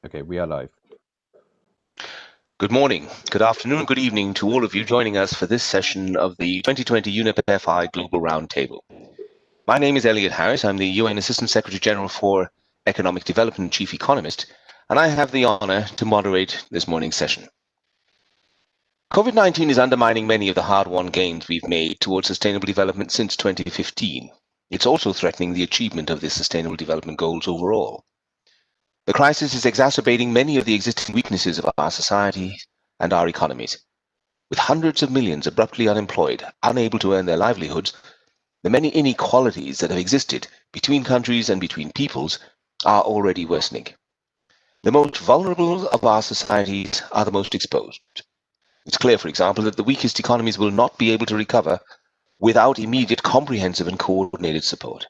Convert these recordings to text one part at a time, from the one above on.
Okay, we are live. Good morning, good afternoon, good evening to all of you joining us for this session of the 2020 UNEP FI Global Roundtable. My name is Elliot Harris. I'm the UN Assistant Secretary General for Economic Development and Chief Economist, and I have the honor to moderate this morning's session. COVID-19 is undermining many of the hard-won gains we've made towards sustainable development since 2015. It's also threatening the achievement of the Sustainable Development Goals overall. The crisis is exacerbating many of the existing weaknesses of our society and our economies. With hundreds of millions abruptly unemployed, unable to earn their livelihoods, the many inequalities that have existed between countries and between peoples are already worsening. The most vulnerable of our societies are the most exposed. It's clear, for example, that the weakest economies will not be able to recover without immediate, comprehensive and coordinated support.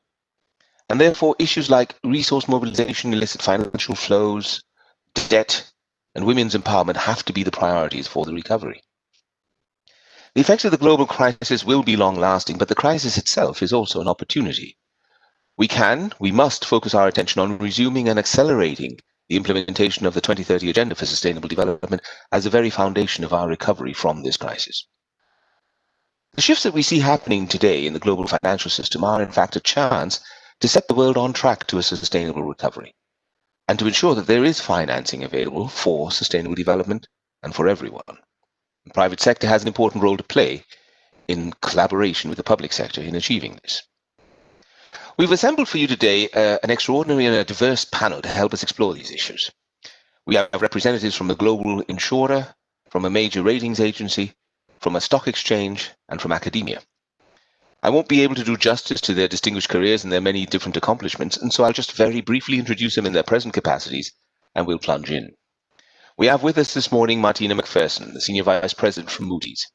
And therefore, issues like resource mobilization, illicit financial flows, debt, and women's empowerment have to be the priorities for the recovery. The effects of the global crisis will be long-lasting, but the crisis itself is also an opportunity. We must focus our attention on resuming and accelerating the implementation of the 2030 Agenda for Sustainable Development as the very foundation of our recovery from this crisis. The shifts that we see happening today in the global financial system are, in fact, a chance to set the world on track to a sustainable recovery and to ensure that there is financing available for sustainable development and for everyone. The private sector has an important role to play in collaboration with the public sector in achieving this. We've assembled for you today an extraordinary and a diverse panel to help us explore these issues. We have representatives from a global insurer, from a major ratings agency, from a stock exchange, and from academia. I won't be able to do justice to their distinguished careers and their many different accomplishments, and so I'll just very briefly introduce them in their present capacities, and we'll plunge in. We have with us this morning Martina McPherson, the Senior Vice President from Moody's.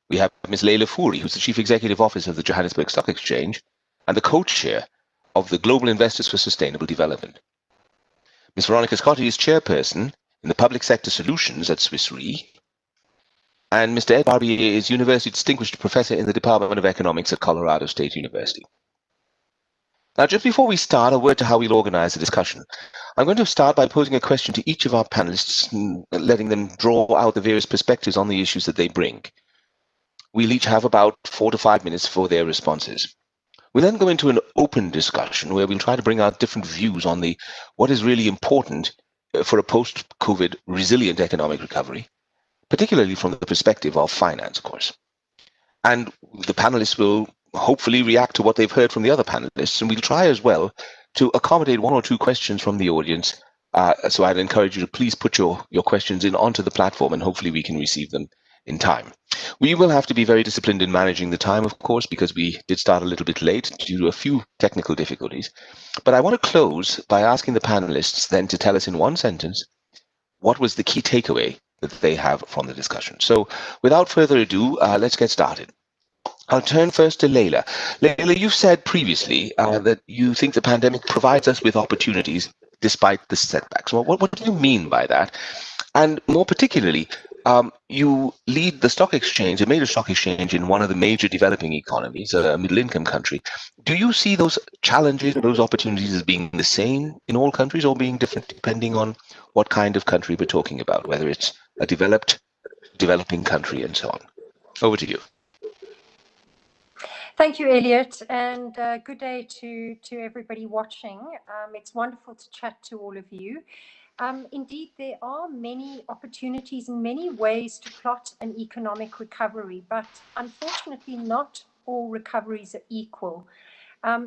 We have Ms. Leila Fourie, who's the Chief Executive Officer of the Johannesburg Stock Exchange and the co-chair of the Global Investors for Sustainable Development. Ms. Veronica Scotti is Chairperson in the Public Sector Solutions at Swiss Re. And Mr. Ed Barbier is University Distinguished Professor in the Department of Economics at Colorado State University. Now, just before we start, a word to how we'll organize the discussion. I'm going to start by posing a question to each of our panelists and letting them draw out the various perspectives on the issues that they bring. We'll each have about 4 to 5 minutes for their responses. We'll then go into an open discussion where we'll try to bring out different views on what is really important for a post-COVID resilient economic recovery, particularly from the perspective of finance, of course. And the panelists will hopefully react to what they've heard from the other panelists, and we'll try as well to accommodate 1 or 2 questions from the audience. So I'd encourage you to please put your questions in onto the platform, and hopefully we can receive them in time. We will have to be very disciplined in managing the time, of course, because we did start a little bit late due to a few technical difficulties. But I want to close by asking the panelists then to tell us in 1 sentence what was the key takeaway that they have from the discussion. So without further ado, let's get started. I'll turn first to Leila. Leila, you've said previously that you think the pandemic provides us with opportunities despite the setbacks. Well, what do you mean by that? And more particularly, you lead the stock exchange, a major stock exchange in one of the major developing economies, a middle-income country. Do you see those challenges, those opportunities as being the same in all countries or being different depending on what kind of country we're talking about, whether it's a developed, developing country and so on? Over to you. Thank you, Elliot, and good day to everybody watching. It's wonderful to chat to all of you. Indeed, there are many opportunities and many ways to plot an economic recovery, but unfortunately not all recoveries are equal.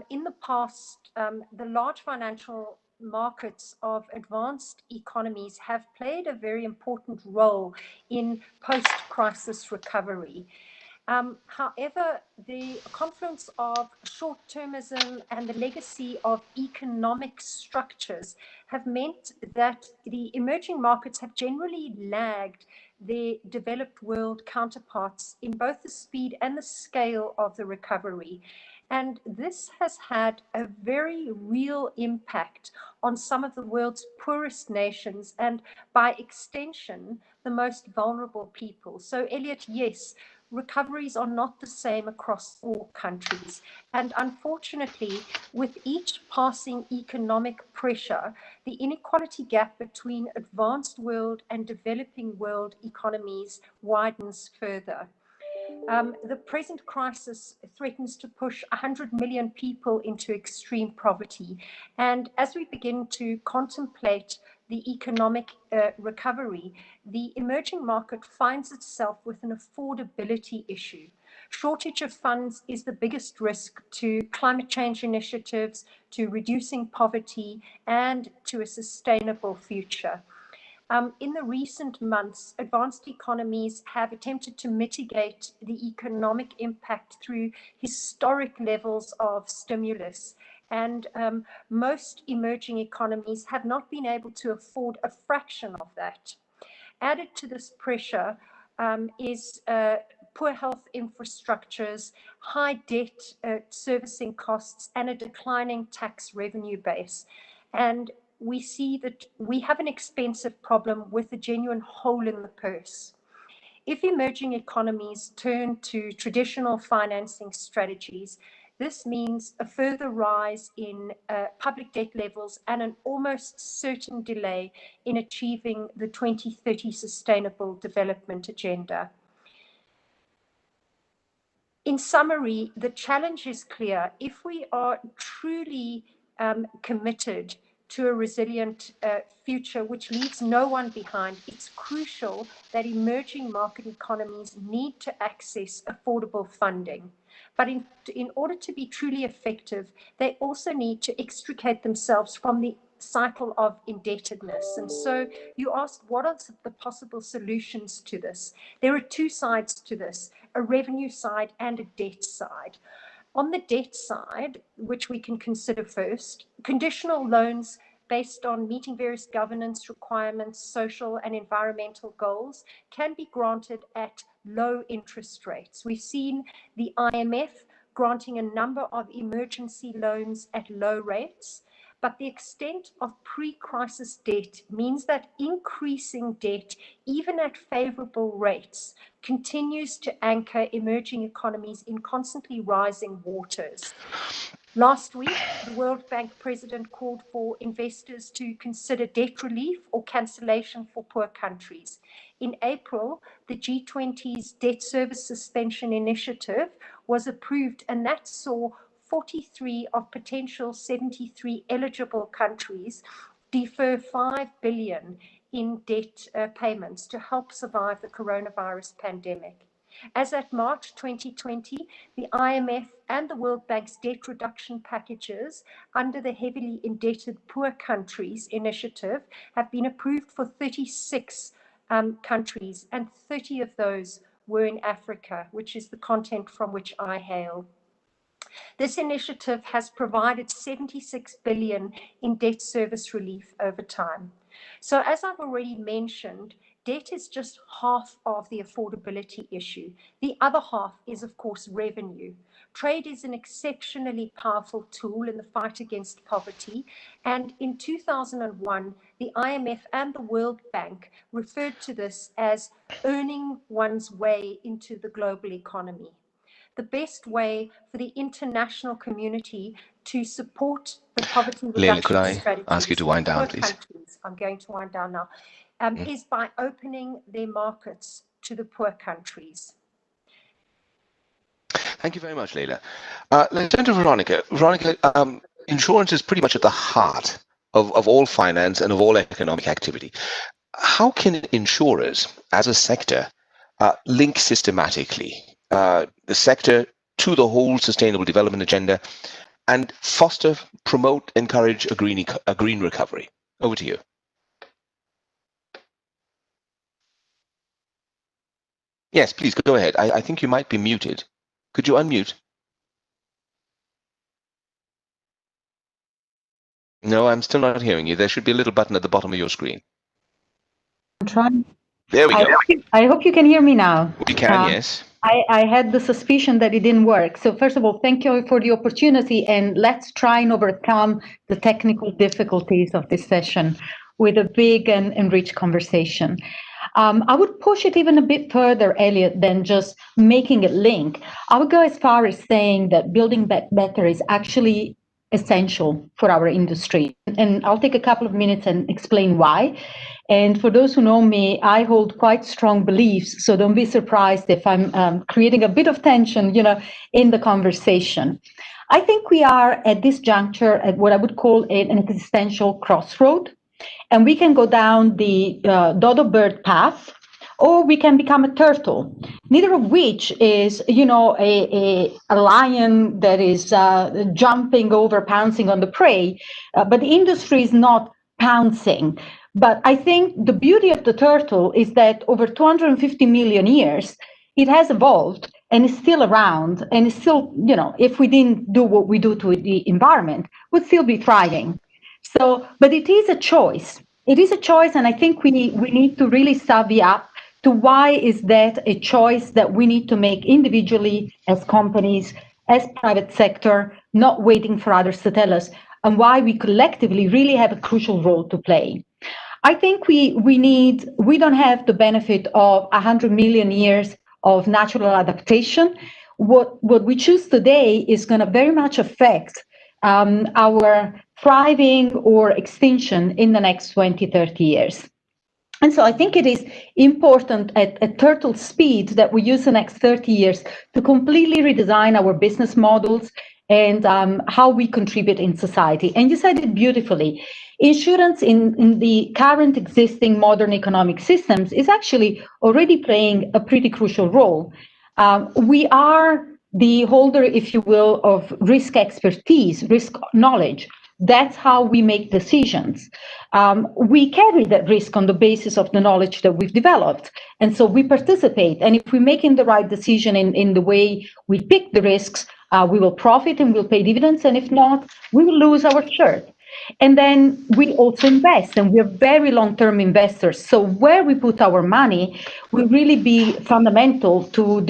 In the past, the large financial markets of advanced economies have played a very important role in post-crisis recovery. However, the confluence of short-termism and the legacy of economic structures have meant that the emerging markets have generally lagged their developed world counterparts in both the speed and the scale of the recovery. And this has had a very real impact on some of the world's poorest nations and, by extension, the most vulnerable people. So, Elliot, yes, recoveries are not the same across all countries. And unfortunately, with each passing economic pressure, the inequality gap between advanced world and developing world economies widens further. The present crisis threatens to push 100 million people into extreme poverty. And as we begin to contemplate the economic recovery, the emerging market finds itself with an affordability issue. Shortage of funds is the biggest risk to climate change initiatives, to reducing poverty, and to a sustainable future. In the recent months, advanced economies have attempted to mitigate the economic impact through historic levels of stimulus. And most emerging economies have not been able to afford a fraction of that. Added to this pressure is poor health infrastructures, high debt servicing costs, and a declining tax revenue base. And we see that we have an expensive problem with a genuine hole in the purse. If emerging economies turn to traditional financing strategies, this means a further rise in public debt levels and an almost certain delay in achieving the 2030 Sustainable Development Agenda. In summary, the challenge is clear. If we are truly committed to a resilient future which leaves no one behind, it's crucial that emerging market economies need to access affordable funding. But in order to be truly effective, they also need to extricate themselves from the cycle of indebtedness. And so you ask, what are the possible solutions to this? There are two sides to this, a revenue side and a debt side. On the debt side, which we can consider first, conditional loans based on meeting various governance requirements, social and environmental goals can be granted at low interest rates. We've seen the IMF granting a number of emergency loans at low rates. But the extent of pre-crisis debt means that increasing debt, even at favorable rates, continues to anchor emerging economies in constantly rising waters. Last week, the World Bank president called for investors to consider debt relief or cancellation for poor countries. In April, the G20's debt service suspension initiative was approved, and that saw 43 of potential 73 eligible countries defer 5 billion in debt payments to help survive the coronavirus pandemic. As at March 2020, the IMF and the World Bank's debt reduction packages under the Heavily Indebted Poor Countries initiative have been approved for 36 countries, and 30 of those were in Africa, which is the continent from which I hail. This initiative has provided 76 billion in debt service relief over time. So as I've already mentioned, debt is just half of the affordability issue. The other half is, of course, revenue. Trade is an exceptionally powerful tool in the fight against poverty. And in 2001, the IMF and the World Bank referred to this as earning one's way into the global economy. The best way for the international community to support the poverty Leila, could reduction I strategies ask you to wind down, please? countries, I'm going to wind down now, is by opening their markets to the poor countries. Thank you very much, Leila. Let's turn to Veronica. Veronica, insurance is pretty much at the heart of all finance and of all economic activity. How can insurers, as a sector, link systematically the sector to the whole sustainable development agenda and foster, promote, encourage a green recovery? Over to you. Yes, please go ahead. I think you might be muted. Could you unmute? No, I'm still not hearing you. There should be a little button at the bottom of your screen. I'm trying. There we go. I hope you can hear me now. We can, yes. I had the suspicion that it didn't work. So first of all, thank you for the opportunity, and let's try and overcome the technical difficulties of this session with a big and rich conversation. I would push it even a bit further, Elliot, than just making it link. I would go as far as saying that building back better is actually essential for our industry. And I'll take a couple of minutes and explain why. And for those who know me, I hold quite strong beliefs, so don't be surprised if I'm creating a bit of tension, in the conversation. I think we are at this juncture at what I would call an existential crossroad, and we can go down the dodo bird path, or we can become a turtle, neither of which is, a lion that is jumping over, pouncing on the prey, but the industry is not pouncing. But I think the beauty of the turtle is that over 250 million years, it has evolved and is still around, and is still, if we didn't do what we do to the environment, would still be thriving. So, but it is a choice. It is a choice, and I think we need to really savvy up to why is that a choice that we need to make individually as companies, as private sector, not waiting for others to tell us, and why we collectively really have a crucial role to play. I think we don't have the benefit of 100 million years of natural adaptation. What we choose today is going to very much affect our thriving or extinction in the next 20, 30 years. And so I think it is important at turtle speed that we use the next 30 years to completely redesign our business models and how we contribute in society. And you said it beautifully. Insurance in the current existing modern economic systems is actually already playing a pretty crucial role. We are the holder, if you will, of risk expertise, risk knowledge. That's how we make decisions. We carry that risk on the basis of the knowledge that we've developed. And so we participate. And if we're making the right decision in the way we pick the risks, we will profit and we'll pay dividends. And if not, we will lose our shirt. And then we also invest, and we're very long-term investors. So where we put our money will really be fundamental to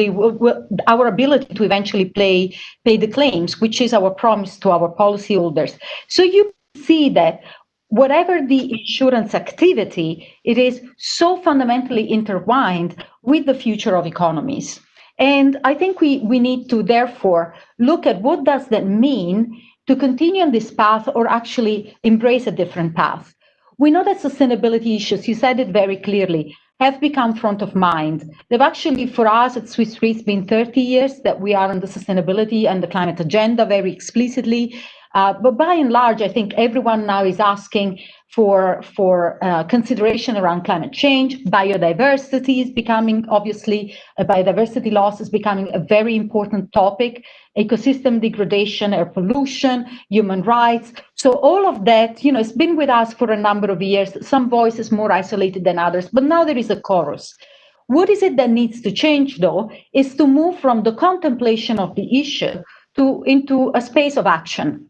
our ability to eventually pay the claims, which is our promise to our policyholders. So you see that whatever the insurance activity, it is so fundamentally intertwined with the future of economies. And I think we need to therefore look at what does that mean to continue on this path or actually embrace a different path. We know that sustainability issues, you said it very clearly, have become front of mind. They've actually, for us at Swiss Re, it's been 30 years that we are on the sustainability and the climate agenda very explicitly. But by and large, I think everyone now is asking for consideration around climate change. Biodiversity is becoming, obviously, biodiversity loss is becoming a very important topic. Ecosystem degradation, air pollution, human rights. So all of that, it's been with us for a number of years. Some voices more isolated than others, but now there is a chorus. What is it that needs to change, though, is to move from the contemplation of the issue into a space of action.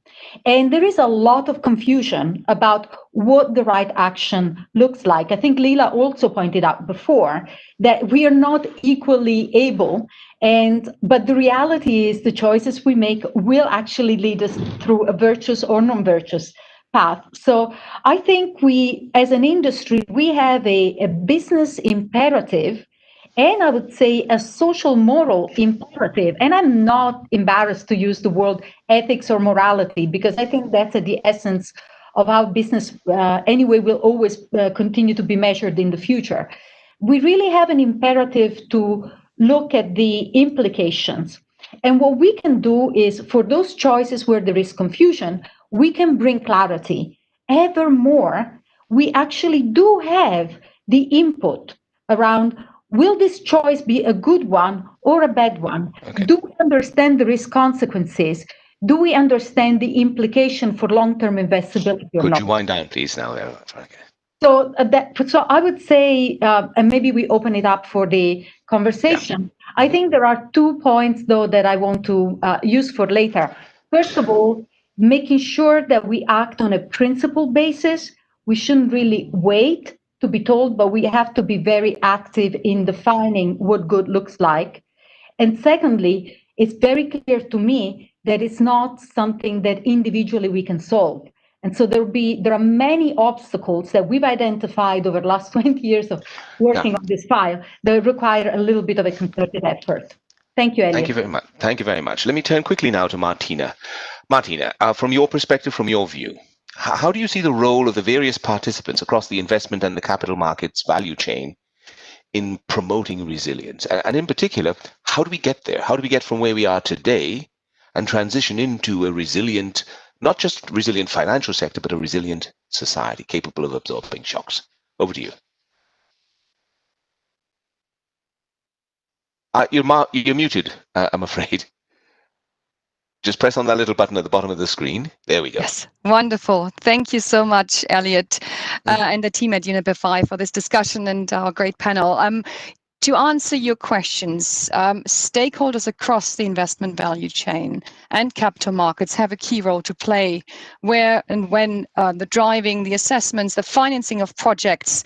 And there is a lot of confusion about what the right action looks like. I think Leila also pointed out before that we are not equally able, but the reality is the choices we make will actually lead us through a virtuous or non-virtuous path. So I think we, as an industry, we have a business imperative, and I would say a social moral imperative. And I'm not embarrassed to use the word ethics or morality, because I think that's at the essence of how business anyway will always continue to be measured in the future. We really have an imperative to look at the implications. And what we can do is, for those choices where there is confusion, we can bring clarity. Evermore, we actually do have the input around, will this choice be a good one or a bad one? Okay. Do we understand the risk consequences? Do we understand the implication for long-term investability or not? Could you wind down, please, now, Franca? So I would say, and maybe we open it up for the conversation. Yeah. I think there are 2 points, though, that I want to use for later. First of all, making sure that we act on a principle basis. We shouldn't really wait to be told, but we have to be very active in defining what good looks like. And secondly, it's very clear to me that it's not something that individually we can solve. And so there are many obstacles that we've identified over the last 20 years of working on this file that require a little bit of a concerted effort. Thank you, Elliot. Thank you very much. Thank you very much. Let me turn quickly now to Martina. Martina, from your perspective, from your view, how do you see the role of the various participants across the investment and the capital markets value chain in promoting resilience? And in particular, how do we get there? How do we get from where we are today and transition into a resilient, not just resilient financial sector, but a resilient society capable of absorbing shocks? Over to you. You're muted, I'm afraid. Just press on that little button at the bottom of the screen. There we go. Yes, wonderful. Thank you so much, Elliot, and the team at UNEP 5 for this discussion and our great panel. To answer your questions, stakeholders across the investment value chain and capital markets have a key role to play where and when the driving, the assessments, the financing of projects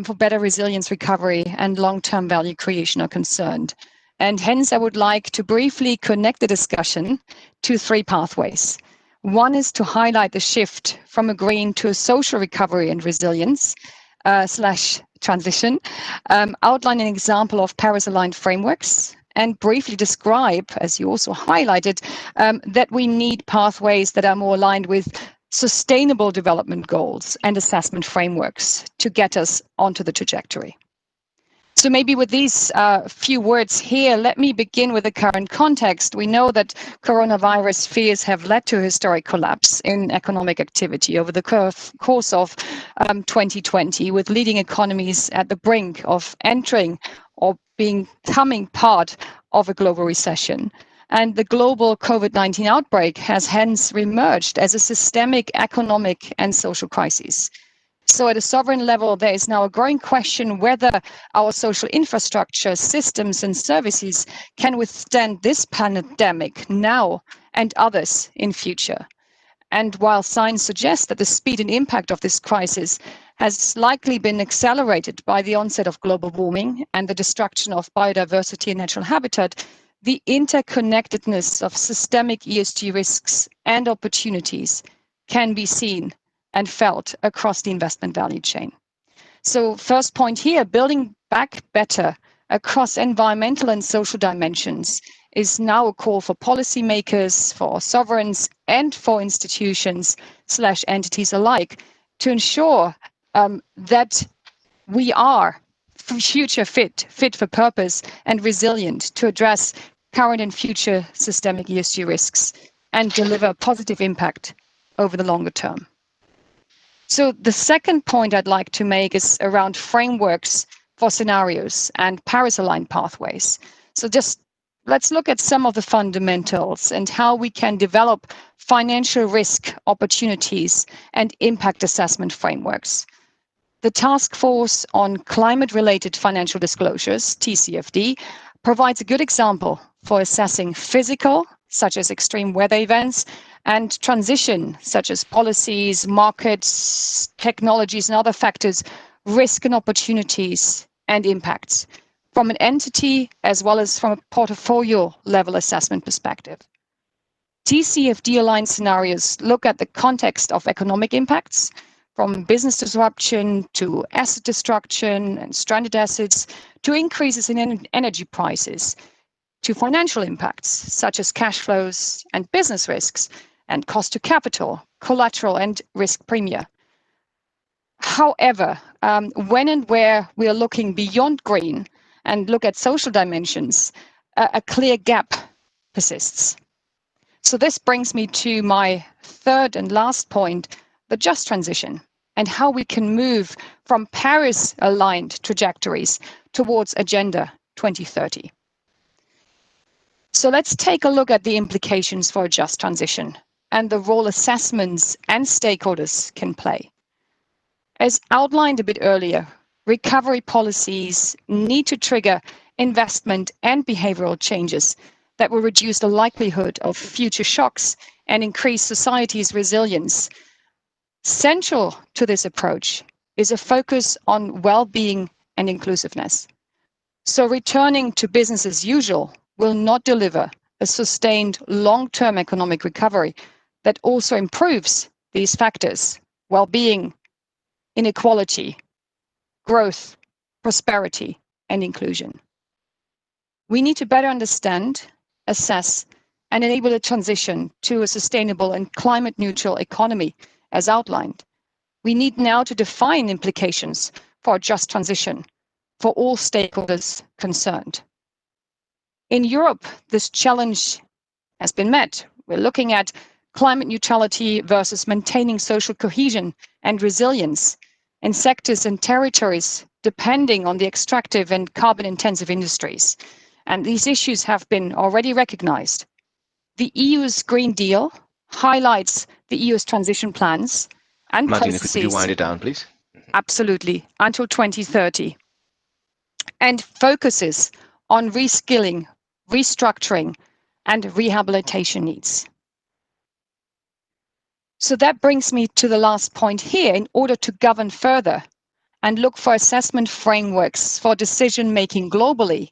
for better resilience recovery and long-term value creation are concerned. And hence, I would like to briefly connect the discussion to three pathways. One is to highlight the shift from a green to a social recovery and resilience / transition, outline an example of Paris-aligned frameworks, and briefly describe, as you also highlighted, that we need pathways that are more aligned with sustainable development goals and assessment frameworks to get us onto the trajectory. So maybe with these few words here, let me begin with the current context. We know that coronavirus fears have led to a historic collapse in economic activity over the course of 2020, with leading economies at the brink of entering or becoming part of a global recession. And the global COVID-19 outbreak has hence reemerged as a systemic economic and social crisis. So at a sovereign level, there is now a growing question whether our social infrastructure, systems and services can withstand this pandemic now and others in future. And while signs suggest that the speed and impact of this crisis has likely been accelerated by the onset of global warming and the destruction of biodiversity and natural habitat, the interconnectedness of systemic ESG risks and opportunities can be seen and felt across the investment value chain. So first point here, building back better across environmental and social dimensions is now a call for policymakers, for sovereigns, and for institutions / entities alike to ensure that we are future fit for purpose and resilient to address current and future systemic ESG risks and deliver positive impact over the longer term. So the second point I'd like to make is around frameworks for scenarios and Paris-aligned pathways. So just let's look at some of the fundamentals and how we can develop financial risk opportunities and impact assessment frameworks. The Task Force on Climate-Related Financial Disclosures, TCFD, provides a good example for assessing physical, such as extreme weather events, and transition, such as policies, markets, technologies, and other factors, risk and opportunities and impacts from an entity as well as from a portfolio level assessment perspective. TCFD-aligned scenarios look at the context of economic impacts, from business disruption to asset destruction and stranded assets, to increases in energy prices, to financial impacts, such as cash flows and business risks, and cost to capital, collateral, and risk premia. However, when and where we are looking beyond green and look at social dimensions, a clear gap persists. So this brings me to my third and last point, the just transition, and how we can move from Paris-aligned trajectories towards Agenda 2030. So let's take a look at the implications for a just transition and the role assessments and stakeholders can play. As outlined a bit earlier, recovery policies need to trigger investment and behavioral changes that will reduce the likelihood of future shocks and increase society's resilience. Central to this approach is a focus on well-being and inclusiveness. So returning to business as usual will not deliver a sustained long-term economic recovery that also improves these factors: well-being, inequality, growth, prosperity, and inclusion. We need to better understand, assess, and enable a transition to a sustainable and climate-neutral economy, as outlined. We need now to define implications for a just transition for all stakeholders concerned. In Europe, this challenge has been met. We're looking at climate neutrality versus maintaining social cohesion and resilience in sectors and territories depending on the extractive and carbon-intensive industries. And these issues have been already recognized. The EU's Green Deal highlights the EU's transition plans and Martina, processes. could you wind it down, please? Absolutely, until 2030, and focuses on reskilling, restructuring, and rehabilitation needs. So that brings me to the last point here. In order to govern further and look for assessment frameworks for decision-making globally,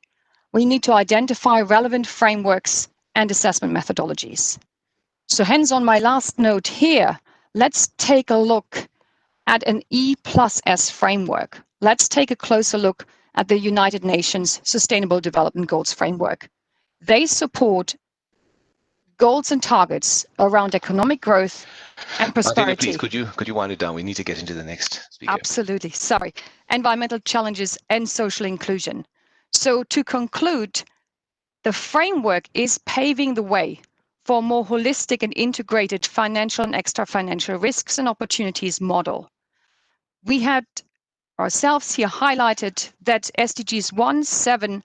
we need to identify relevant frameworks and assessment methodologies. So hence, on my last note here, let's take a look at an E+S framework. Let's take a closer look at the United Nations Sustainable Development Goals framework. They support goals and targets around economic growth and prosperity. Martina, please, could you wind it down? We need to get into the next speaker. Absolutely, sorry. Environmental challenges and social inclusion. So to conclude, the framework is paving the way for a more holistic and integrated financial and extra-financial risks and opportunities model. We had ourselves here highlighted that SDGs 1, 7,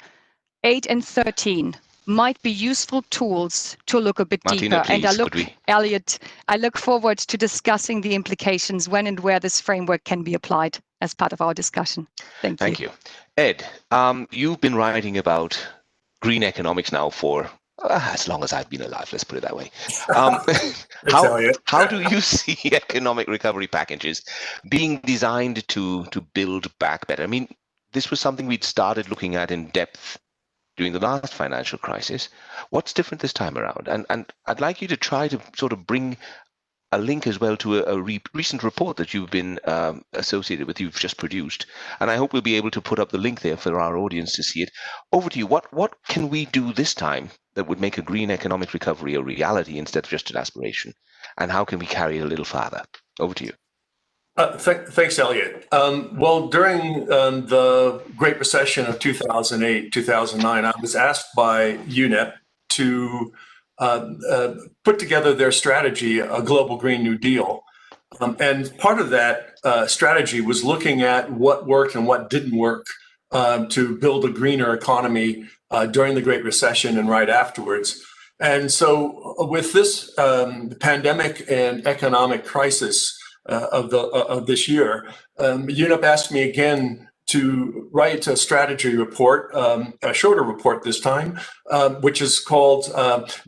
8, and 13 might be useful tools to look a bit Martina, deeper. please, And Elliot, I look forward to discussing the implications when and where this framework can be applied as part of our discussion. Thank you. Ed, you've been writing about green economics now for as long as I've been alive, let's put it that way. How do you see economic recovery packages being designed to build back better? I mean, this was something we'd started looking at in depth during the last financial crisis. What's different this time around? And I'd like you to try to sort of bring a link as well to a recent report that you've been associated with, you've just produced. And I hope we'll be able to put up the link there for our audience to see it. Over to you. What can we do this time that would make a green economic recovery a reality instead of just an aspiration? And how can we carry it a little farther? Over to you. Thanks, Elliot. Well, during the Great Recession of 2008, 2009, I was asked by UNEP to put together their strategy, a global Green New Deal. And part of that strategy was looking at what worked and what didn't work to build a greener economy during the Great Recession and right afterwards. And so with this pandemic and economic crisis of this year, UNEP asked me again to write a strategy report, a shorter report this time, which is called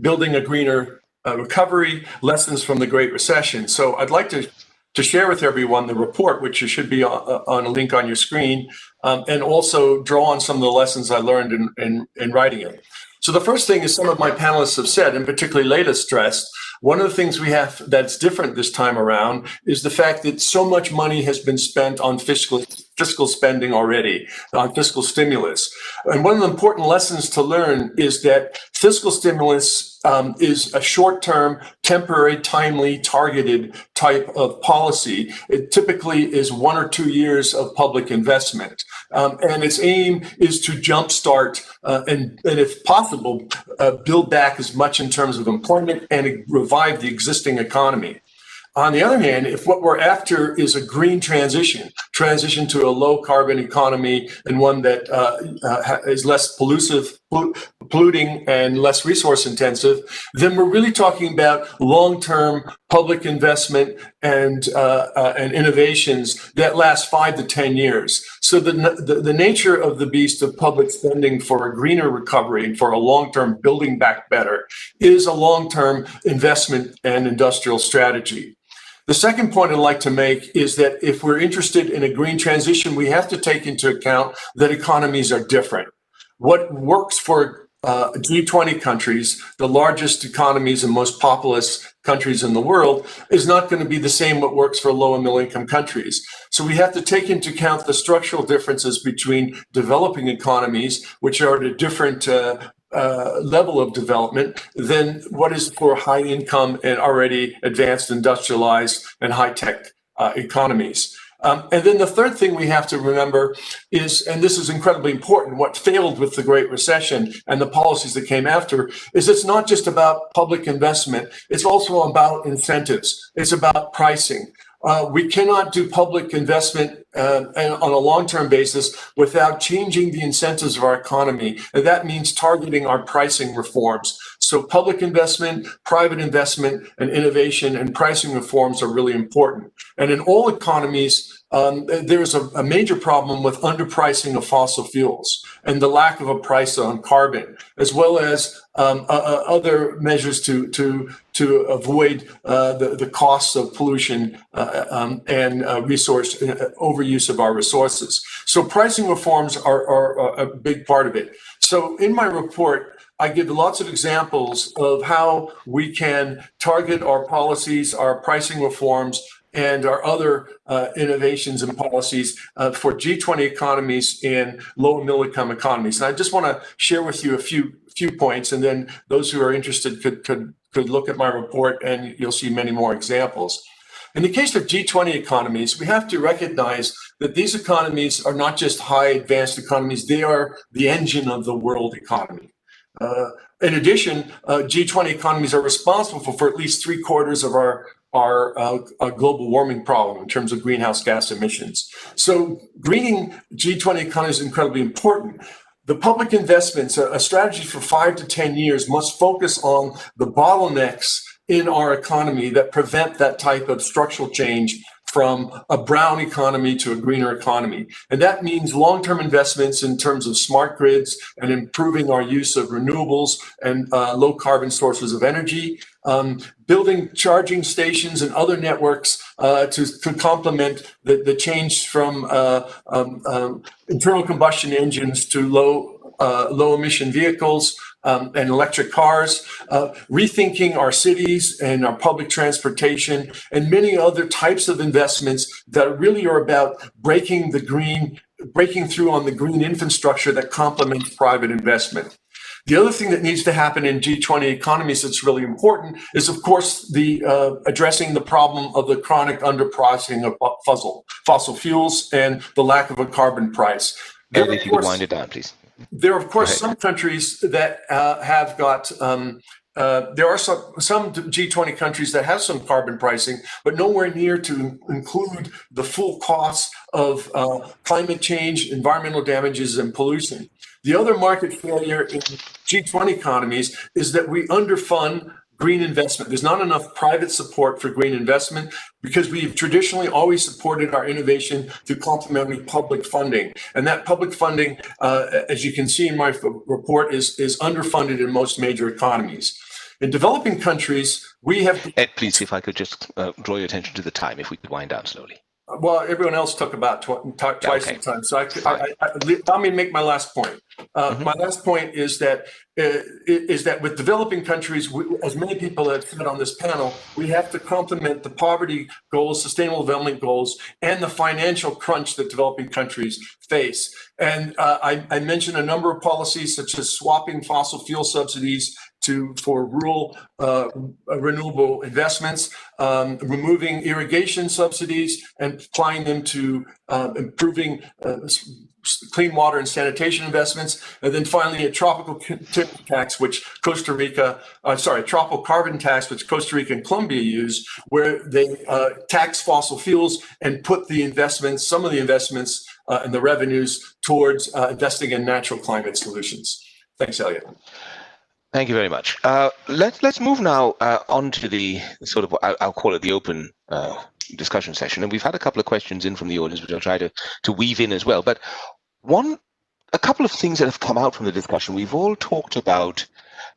Building a Greener Recovery, Lessons from the Great Recession. So I'd like to share with everyone the report, which should be on a link on your screen, and also draw on some of the lessons I learned in writing it. So the first thing is, some of my panelists have said, and particularly Leila stressed, one of the things we have that's different this time around is the fact that so much money has been spent on fiscal spending already, on fiscal stimulus. And one of the important lessons to learn is that fiscal stimulus is a short-term, temporary, timely, targeted type of policy. It typically is 1 or 2 years of public investment. And its aim is to jumpstart and if possible, build back as much in terms of employment and revive the existing economy. On the other hand, if what we're after is a green transition to a low carbon economy and one that is less polluting and less resource intensive, then we're really talking about long-term public investment and innovations that last 5 to 10 years. So the nature of the beast of public spending for a greener recovery and for a long-term building back better is a long-term investment and industrial strategy. The second point I'd like to make is that if we're interested in a green transition, we have to take into account that economies are different. What works for G20 countries, the largest economies and most populous countries in the world, is not going to be the same what works for low and middle income countries. So we have to take into account the structural differences between developing economies, which are at a different level of development than what is for high income and already advanced industrialized and high tech economies. And then the third thing we have to remember is, and this is incredibly important, what failed with the Great Recession and the policies that came after, is it's not just about public investment, it's also about incentives. It's about pricing. We cannot do public investment on a long-term basis without changing the incentives of our economy. And that means targeting our pricing reforms. So public investment, private investment, and innovation and pricing reforms are really important. And in all economies, there is a major problem with underpricing of fossil fuels and the lack of a price on carbon, as well as other measures to avoid the costs of pollution and resource overuse of our resources. So pricing reforms are a big part of it. So in my report, I give lots of examples of how we can target our policies, our pricing reforms, and our other innovations and policies for G20 economies and low and middle income economies. And I just want to share with you a few points, and then those who are interested could look at my report, and you'll see many more examples. In the case of G20 economies, we have to recognize that these economies are not just high advanced economies, they are the engine of the world economy. In addition, G20 economies are responsible for at least 3/4 of our global warming problem in terms of greenhouse gas emissions. So greening G20 economies is incredibly important. The public investments, a strategy for 5 to 10 years, must focus on the bottlenecks in our economy that prevent that type of structural change from a brown economy to a greener economy. And that means long-term investments in terms of smart grids and improving our use of renewables and low carbon sources of energy, building charging stations and other networks to complement the change from internal combustion engines to low emission vehicles, and electric cars, rethinking our cities and our public transportation, and many other types of investments that really are about breaking through on the green infrastructure that complements private investment. The other thing that needs to happen in G20 economies that's really important is, of course, addressing the problem of the chronic underpricing of fossil fuels and the lack of a carbon price. And if you could wind it down, please. There are, of course, some countries that have got, there are some G20 countries that have some carbon pricing, but nowhere near to include the full costs of climate change, environmental damages, and pollution. The other market failure in G20 economies is that we underfund green investment. There's not enough private support for green investment because we've traditionally always supported our innovation through complementary public funding. And that public funding, as you can see in my report, is underfunded in most major economies. In developing countries, we have... Ed, please, if I could just draw your attention to the time, if we could wind down slowly. Well, everyone else took about twice the time, so let me make my last point. My last point is that with developing countries, as many people have said on this panel, we have to complement the poverty goals, sustainable development goals, and the financial crunch that developing countries face. And I mentioned a number of policies such as swapping fossil fuel subsidies for rural renewable investments, removing irrigation subsidies and applying them to improving clean water and sanitation investments, and then finally a tropical tax, which tropical carbon tax, which Costa Rica and Colombia use, where they tax fossil fuels and put the investments, some of the investments and the revenues towards investing in natural climate solutions. Thanks, Elliot. Thank you very much. Let's move now on to the sort of, I'll call it the open discussion session. And we've had a couple of questions in from the audience, which I'll try to weave in as well. But a couple of things that have come out from the discussion. We've all talked about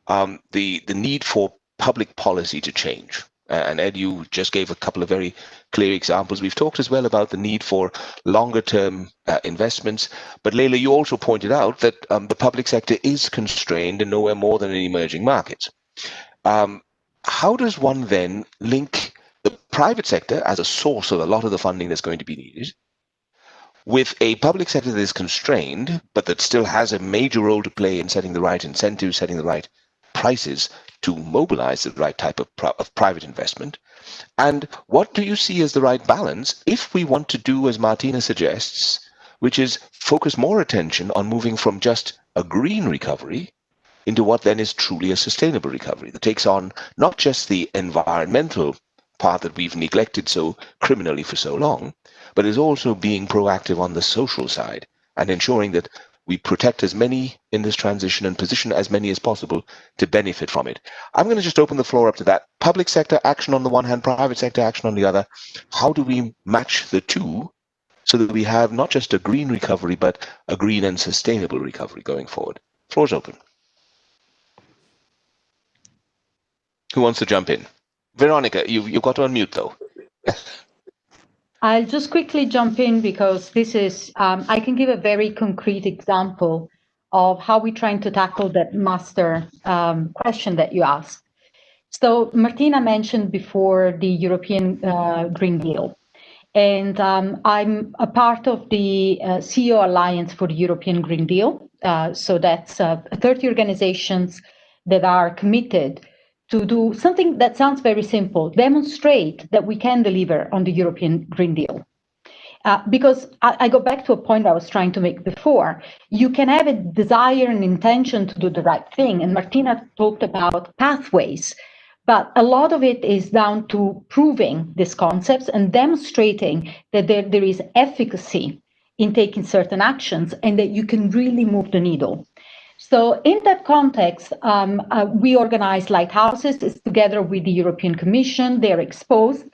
the need for public policy to change. And Ed, you just gave a couple of very clear examples. We've talked as well about the need for longer-term investments. But Leila, you also pointed out that the public sector is constrained and nowhere more than in emerging markets. How does one then link the private sector as a source of a lot of the funding that's going to be needed with a public sector that is constrained, but that still has a major role to play in setting the right incentives, setting the right prices to mobilize the right type of private investment? And what do you see as the right balance if we want to do, as Martina suggests, which is focus more attention on moving from just a green recovery into what then is truly a sustainable recovery that takes on not just the environmental part that we've neglected so criminally for so long, but is also being proactive on the social side and ensuring that we protect as many in this transition and position as many as possible to benefit from it. I'm going to just open the floor up to that. Public sector action on the one hand, private sector action on the other. How do we match the two so that we have not just a green recovery, but a green and sustainable recovery going forward? Floor's open. Who wants to jump in? Veronica, you've got to unmute though. I'll just quickly jump in because this is, I can give a very concrete example of how we're trying to tackle that master question that you asked. So Martina mentioned before the European Green Deal. And I'm a part of the CEO Alliance for the European Green Deal. So that's 30 organizations that are committed to do something that sounds very simple, demonstrate that we can deliver on the European Green Deal. Because I go back to a point I was trying to make before. You can have a desire and intention to do the right thing. And Martina talked about pathways. But a lot of it is down to proving these concepts and demonstrating that there is efficacy in taking certain actions and that you can really move the needle. So in that context, we organize lighthouses together with the European Commission. They're exposed.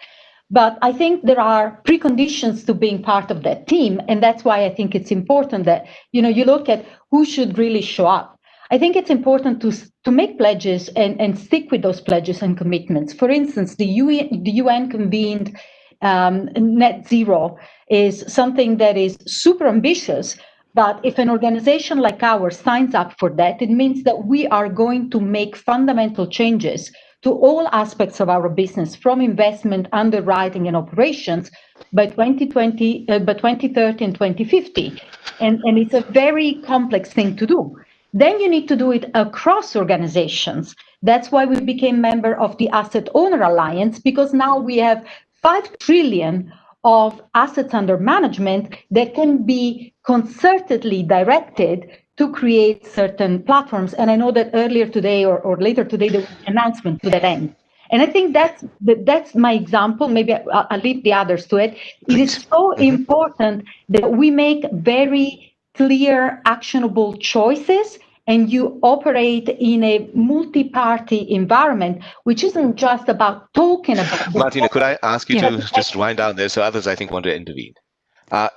But I think there are preconditions to being part of that team. And that's why I think it's important that, you look at who should really show up. I think it's important to make pledges and stick with those pledges and commitments. For instance, the UN convened net zero is something that is super ambitious. But if an organization like ours signs up for that, it means that we are going to make fundamental changes to all aspects of our business, from investment, underwriting, and operations by 2020, by 2030 and 2050. And it's a very complex thing to do. Then you need to do it across organizations. That's why we became member of the Asset Owner Alliance, because now we have 5 trillion of assets under management that can be concertedly directed to create certain platforms. And I know that earlier today or later today, there was an announcement to that end. And I think that's my example. Maybe I'll leave the others to it. It is so important that we make very clear, actionable choices, and you operate in a multi-party environment, which isn't just about talking about. Martina, could I ask you to just wind down there so others, I think, want to intervene?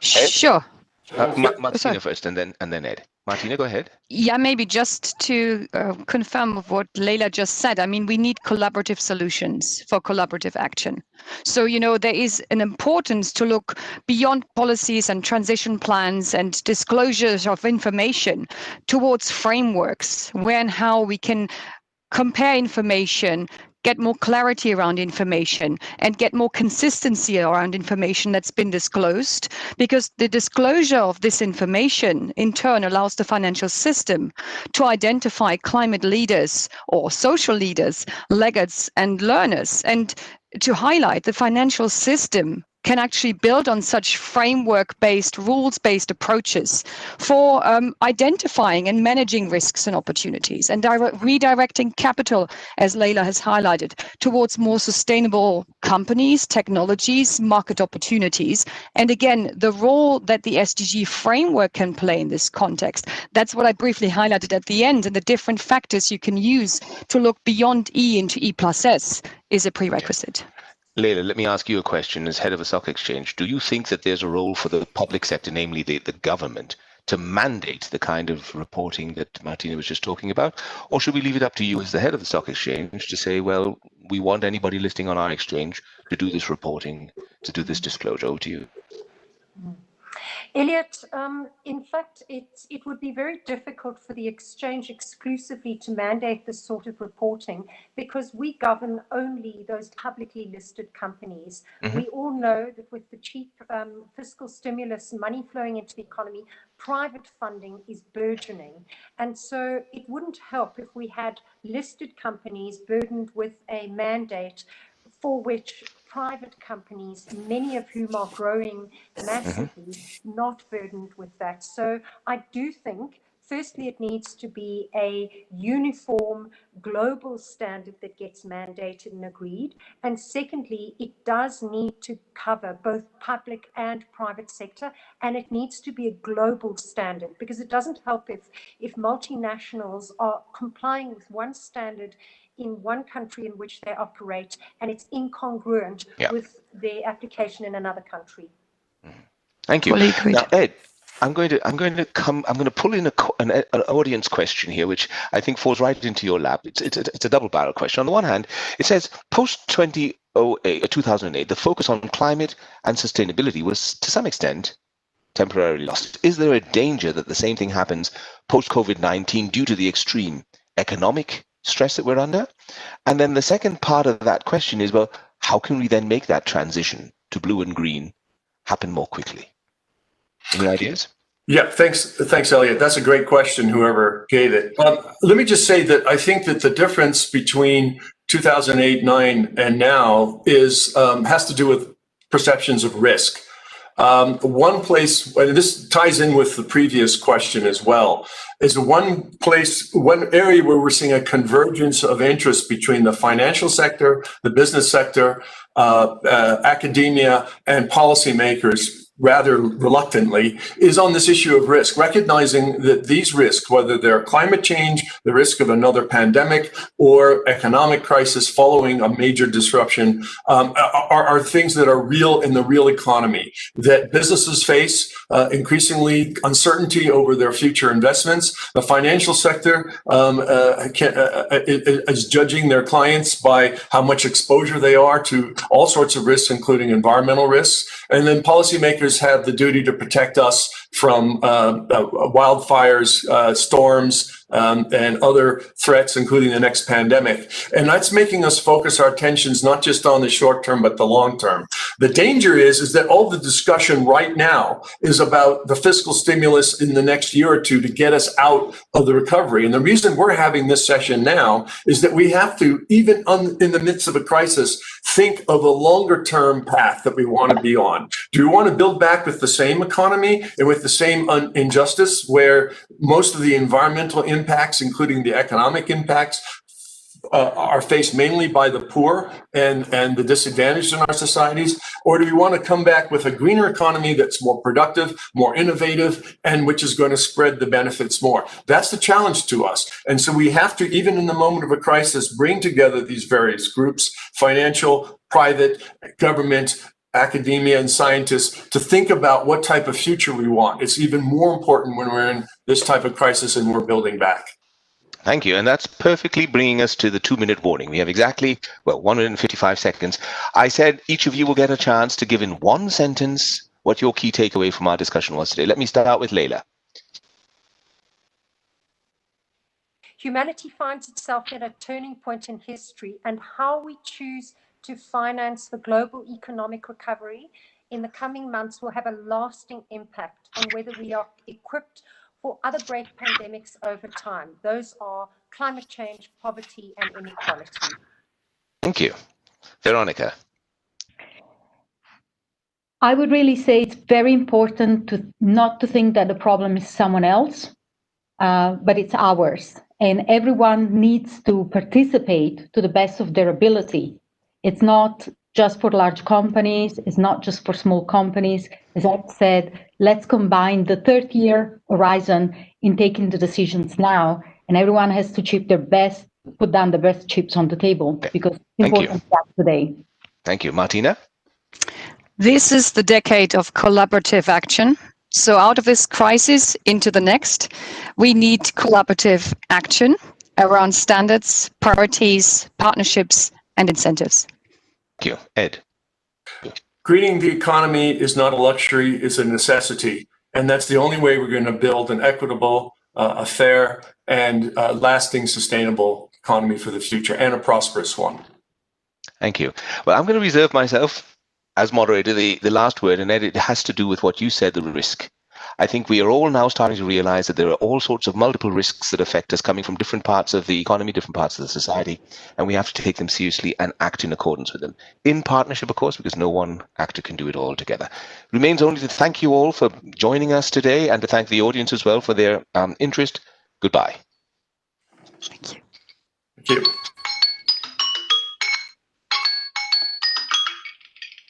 Sure. Martina first, and then Ed. Martina, go ahead. Yeah, maybe just to confirm what Leila just said. I mean, we need collaborative solutions for collaborative action. So, there is an importance to look beyond policies and transition plans and disclosures of information towards frameworks where and how we can compare information, get more clarity around information, and get more consistency around information that's been disclosed, because the disclosure of this information in turn allows the financial system to identify climate leaders or social leaders, laggards and learners, and to highlight the financial system can actually build on such framework-based, rules-based approaches for identifying and managing risks and opportunities and redirecting capital, as Leila has highlighted, towards more sustainable companies, technologies, market opportunities. And again, the role that the SDG framework can play in this context, that's what I briefly highlighted at the end, and the different factors you can use to look beyond E into E+S is a prerequisite. Leila, let me ask you a question as head of a stock exchange. Do you think that there's a role for the public sector, namely the government, to mandate the kind of reporting that Martina was just talking about? Or should we leave it up to you as the head of the stock exchange to say, well, we want anybody listing on our exchange to do this reporting, to do this disclosure? Over to you. Elliot, in fact, it would be very difficult for the exchange exclusively to mandate this sort of reporting because we govern only those publicly listed companies. Mm-hmm. We all know that with the cheap fiscal stimulus, money flowing into the economy, private funding is burgeoning. And so it wouldn't help if we had listed companies burdened with a mandate for which private companies, many of whom are growing massively, not burdened with that. So I do think, firstly, it needs to be a uniform global standard that gets mandated and agreed. And secondly, it does need to cover both public and private sector, and it needs to be a global standard because it doesn't help if multinationals are complying with one standard in one country in which they operate, and it's incongruent with their application in another country. Thank you. Fully agreed. Now, Ed, I'm going to pull in an audience question here, which I think falls right into your lap. It's a double barrel question. On the one hand, it says post 2008, the focus on climate and sustainability was to some extent temporarily lost. Is there a danger that the same thing happens post COVID-19 due to the extreme economic stress that we're under? And then the second part of that question is, well, how can we then make that transition to blue and green happen more quickly? Any ideas? Yeah, thanks, Elliot. That's a great question, whoever gave it. Let me just say that I think that the difference between 2008, 9, and now is has to do with perceptions of risk. One place, and this ties in with the previous question as well, is one area where we're seeing a convergence of interest between the financial sector, the business sector, academia, and policymakers rather reluctantly, is on this issue of risk, recognizing that these risks, whether they're climate change, the risk of another pandemic, or economic crisis following a major disruption, are things that are real in the real economy, that businesses face increasingly uncertainty over their future investments. The financial sector is judging their clients by how much exposure they are to all sorts of risks, including environmental risks. And then policymakers have the duty to protect us from wildfires, storms, and other threats, including the next pandemic. And that's making us focus our attentions not just on the short term, but the long term. The danger is that all the discussion right now is about the fiscal stimulus in the next year or two to get us out of the recovery. And the reason we're having this session now is that we have to, even in the midst of a crisis, think of a longer term path that we want to be on. Do we want to build back with the same economy and with the same injustice where most of the environmental impacts, including the economic impacts, are faced mainly by the poor and the disadvantaged in our societies? Or do we want to come back with a greener economy that's more productive, more innovative, and which is going to spread the benefits more? That's the challenge to us. And so we have to, even in the moment of a crisis, bring together these various groups, financial, private, government, academia, and scientists, to think about what type of future we want. It's even more important when we're in this type of crisis and we're building back. Thank you. And that's perfectly bringing us to the 2-minute warning. We have exactly, 155 seconds. I said each of you will get a chance to give in one sentence what your key takeaway from our discussion was today. Let me start out with Leila. Humanity finds itself at a turning point in history, and how we choose to finance the global economic recovery in the coming months will have a lasting impact on whether we are equipped for other great pandemics over time. Those are climate change, poverty, and inequality. Thank you. Veronica. I would really say it's very important not to think that the problem is someone else, but it's ours. And everyone needs to participate to the best of their ability. It's not just for large companies, it's not just for small companies. As I said, let's combine the 30-year horizon in taking the decisions now, and everyone has to chip their best, put down the best chips on the table, because it's important today. Thank you. Martina? This is the decade of collaborative action. So out of this crisis into the next, we need collaborative action around standards, priorities, partnerships, and incentives. Thank you. Ed. Greening the economy is not a luxury, it's a necessity. And that's the only way we're going to build an equitable, a fair, and lasting sustainable economy for the future, and a prosperous one. Thank you. Well, I'm going to reserve myself, as moderator, the last word, and Ed, it has to do with what you said, the risk. I think we are all now starting to realize that there are all sorts of multiple risks that affect us coming from different parts of the economy, different parts of the society, and we have to take them seriously and act in accordance with them. In partnership, of course, because no one actor can do it all together. Remains only to thank you all for joining us today and to thank the audience as well for their interest. Goodbye. Thank you. Thank you.